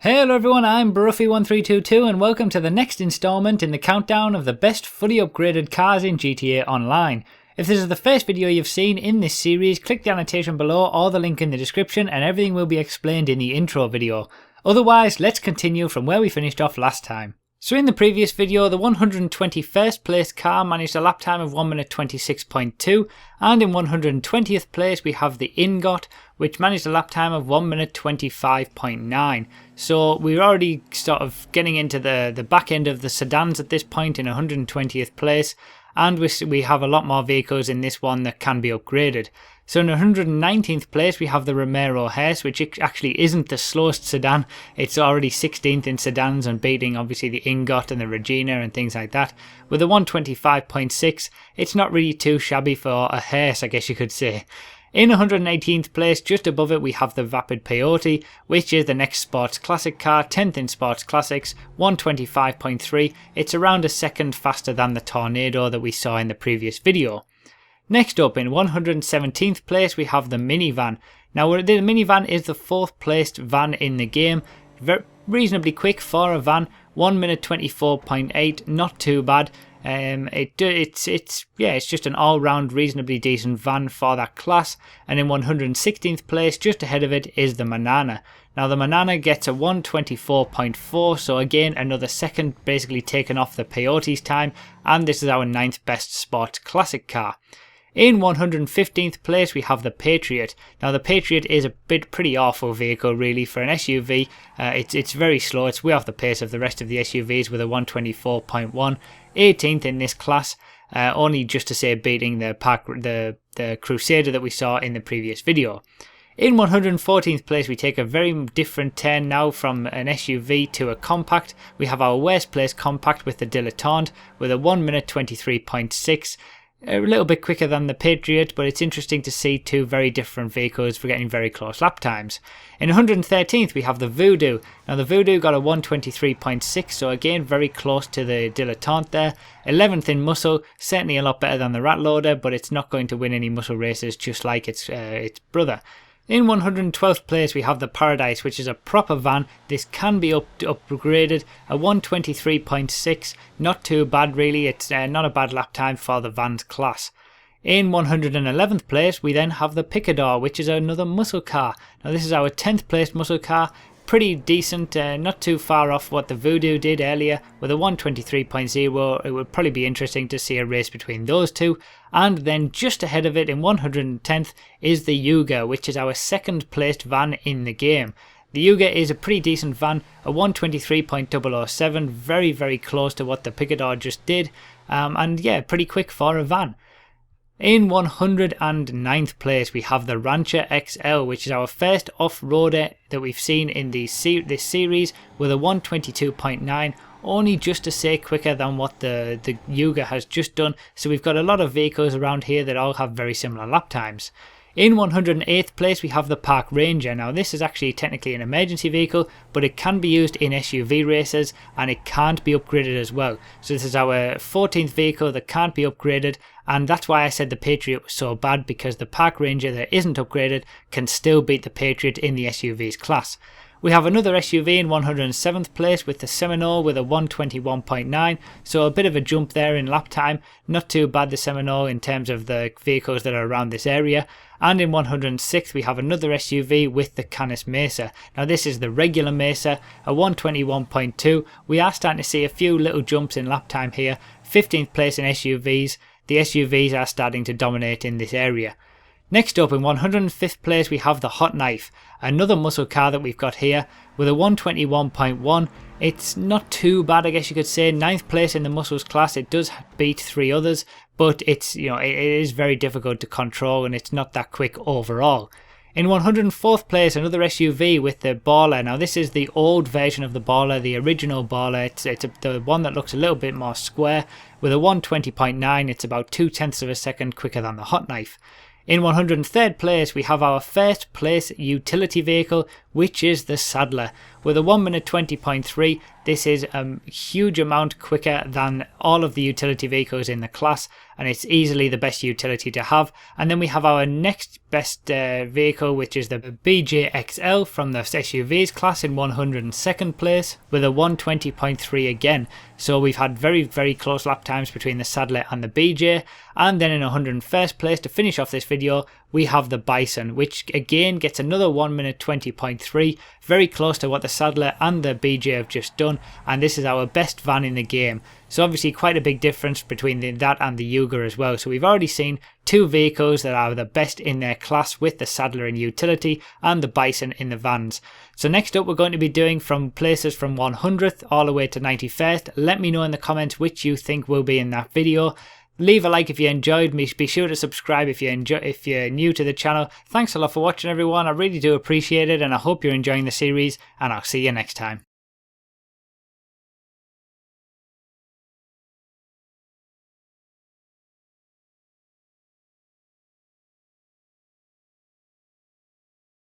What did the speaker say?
Hello everyone, I'm Bruffy1322 and welcome to the next installment in the countdown of the best fully upgraded cars in GTA Online. If this is the first video you've seen in this series, click the annotation below or the link in the description and everything will be explained in the intro video. Otherwise, let's continue from where we finished off last time. So in the previous video, the 121st place car managed a lap time of 1 minute 26.2, and in 120th place we have the Ingot, which managed a lap time of 1 minute 25.9. So we're already sort of getting into the back end of the sedans at this point in 120th place, and we have a lot more vehicles in this one that can be upgraded. So in 119th place we have the Romero Hearse, which actually isn't the slowest sedan. It's already 16th in sedans and beating obviously the Ingot and the Regina and things like that. With a 125.6, it's not really too shabby for a hearse, I guess you could say. In 118th place, just above it, we have the Vapid Peyote, which is the next Sports Classic car, 10th in Sports Classics, 125.3. It's around a second faster than the Tornado that we saw in the previous video. Next up, in 117th place, we have the Minivan. Now, the Minivan is the 4th placed van in the game. Reasonably quick for a van, 1 minute 24.8, not too bad. It's just an all-round reasonably decent van for that class. And in 116th place, just ahead of it, is the Manana. Now the Manana gets a 124.4, so again another second basically taken off the Peyote's time, and this is our 9th best Sport Classic car. In 115th place we have the Patriot. Now the Patriot is a pretty awful vehicle really for an SUV. It's very slow, it's way off the pace of the rest of the SUVs with a 124.1. 18th in this class, only just to say beating the Crusader that we saw in the previous video. In 114th place we take a very different turn now from an SUV to a compact. We have our worst place compact with the Dilettante with a 1 minute 23.6. A little bit quicker than the Patriot, but it's interesting to see two very different vehicles for getting very close lap times. In 113th we have the Voodoo. Now the Voodoo got a 123.6, so again very close to the Dilettante there. 11th in muscle, certainly a lot better than the Rat Loader, but it's not going to win any muscle races just like its brother. In 112th place we have the Paradise, which is a proper van. This can be upgraded, a 123.6, not too bad really. It's not a bad lap time for the van's class. In 111th place we then have the Picador, which is another muscle car. Now this is our 10th placed muscle car. Pretty decent, not too far off what the Voodoo did earlier with a 123.0. It would probably be interesting to see a race between those two. And then just ahead of it in 110th is the Yuga, which is our 2nd placed van in the game. The Yuga is a pretty decent van, a 123.007, very very close to what the Picador just did, and yeah, pretty quick for a van. In 109th place we have the Rancher XL, which is our first off-roader that we've seen in this series with a 122.9, only just to say quicker than what the Yuga has just done, so we've got a lot of vehicles around here that all have very similar lap times. In 108th place we have the Park Ranger. Now this is actually technically an emergency vehicle, but it can be used in SUV races and it can't be upgraded as well. So this is our 14th vehicle that can't be upgraded, and that's why I said the Patriot was so bad, because the Park Ranger that isn't upgraded can still beat the Patriot in the SUVs class. We have another SUV in 107th place with the Seminole with a 121.9, so a bit of a jump there in lap time. Not too bad the Seminole in terms of the vehicles that are around this area. And in 106th we have another SUV with the Canis Mesa. Now this is the regular Mesa, a 121.2. We are starting to see a few little jumps in lap time here. 15th place in SUVs. The SUVs are starting to dominate in this area. Next up in 105th place we have the Hot Knife, another muscle car that we've got here with a 121.1. It's not too bad, I guess you could say. 9th place in the muscles class. It does beat 3 others, but it is very difficult to control and it's not that quick overall. In 104th place, another SUV with the Baller. Now this is the old version of the Baller, the original Baller. It's the one that looks a little bit more square with a 120.9. It's about 0.2 of a second quicker than the Hot Knife. In 103rd place we have our first place utility vehicle which is the Sadler. With a 1 minute 20.3, this is a huge amount quicker than all of the utility vehicles in the class, and it's easily the best utility to have. And then we have our next best vehicle, which is the BJ XL from the SUVs class in 102nd place with a 120.3 again. So we've had very close lap times between the Sadler and the BJ. And then in 101st place, to finish off this video, we have the Bison, which again gets another 1 minute 20.3, very close to what the Sadler and the BJ have just done, and this is our best van in the game. So obviously quite a big difference between that and the Yuga as well. So we've already seen two vehicles that are the best in their class, with the Sadler in utility and the Bison in the vans. So next up, we're going to be doing from places from 100th all the way to 91st. Let me know in the comments which you think will be in that video. Leave a like if you enjoyed me. Be sure to subscribe if you're new to the channel. Thanks a lot for watching, everyone. I really do appreciate it, and I hope you're enjoying the series, and I'll see you next time.